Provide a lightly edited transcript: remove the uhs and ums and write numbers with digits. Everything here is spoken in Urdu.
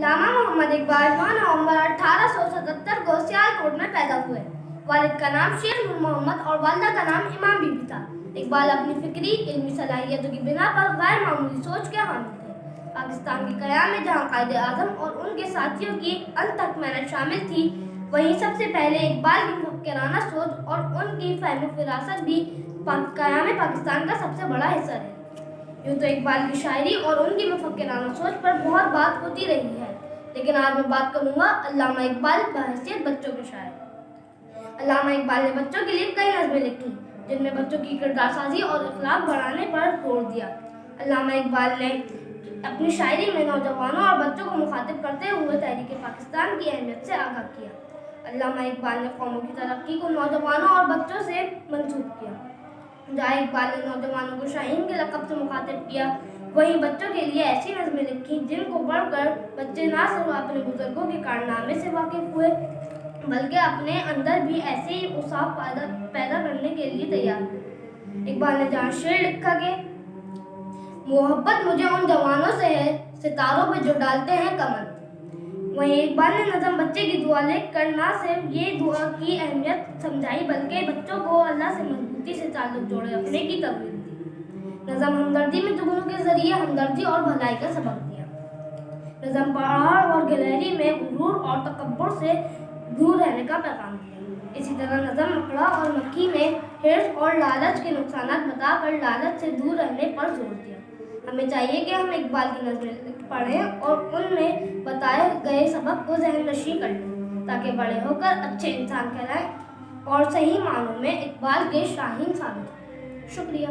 علامہ محمد اقبال 9 نومبر 1877 کو سیالکوٹ میں پیدا ہوئے۔ والد کا نام شیخ نور محمد اور والدہ کا نام امام بی بی تھا۔ اقبال اپنی فکری علمی صلاحیتوں کی بنا پر غیر معمولی سوچ کے حامل تھے۔ پاکستان کے قیام میں جہاں قائد اعظم اور ان کے ساتھیوں کی انتھک محنت شامل تھی، وہیں سب سے پہلے اقبال کی مفکرانہ سوچ اور ان کی فہم و فراست بھی قیام پاکستان کا سب سے بڑا حصہ رہی۔ یوں تو اقبال کی شاعری اور ان کی مفکرانہ سوچ پر بہت بات ہوتی رہی ہے، لیکن آج میں بات کروں گا علامہ اقبال بحیثیت بچوں کے شاعر۔ علامہ اقبال نے بچوں کے لیے کئی نظمیں لکھی، جن میں بچوں کی کردار سازی اور اخلاق بڑھانے پر زور دیا۔ علامہ اقبال نے اپنی شاعری میں نوجوانوں اور بچوں کو مخاطب کرتے ہوئے تحریک پاکستان کی اہمیت سے آگاہ کیا۔ علامہ اقبال نے قوموں کی ترقی کو نوجوانوں اور بچوں سے منسوب کیا۔ جہاں اقبال نے نوجوانوں کو شاہین کے لقب سے مخاطب کیا، وہیں بچوں کے لیے ایسی نظمیں لکھی جن کو پڑھ کر بچے نہ صرف اپنے بزرگوں کے کارنامے سے واقف ہوئے، بلکہ اپنے اندر بھی ایسے ہی اوصاف پیدا کرنے کے لیے تیار ہوئے۔ اقبال نے جہاں شعر لکھا کہ محبت مجھے ان جوانوں سے ہے ستاروں پہ جو ڈالتے ہیں کمر، وہیں اقبال نے نظم بچے کی دعا لکھ کر نہ صرف یہ دعا کی اہمیت سمجھائی بلکہ بچوں کو اللہ سے مضبوطی سے تعلق جوڑے رکھنے کی ترغیب دی۔ نظم ہمدردی میں جگنوں کے ذریعے ہمدردی اور بھلائی کا سبق دیا۔ نظم پہاڑ اور گلہری میں غرور اور تکبر سے دور رہنے کا پیغام دیا۔ اسی طرح نظم مکڑا اور مکھی میں حرص اور لالچ کے نقصانات بتا کر لالچ سے دور رہنے پر زور دیا۔ ہمیں چاہیے کہ ہم اقبال کی نظمیں پڑھیں اور ان میں بتائے گئے سبق کو ذہن نشین کر لیں، تاکہ بڑے ہو کر اچھے انسان کہلائیں اور صحیح معنوں میں اقبال کے شاہین ثابت ہوں۔ شکریہ۔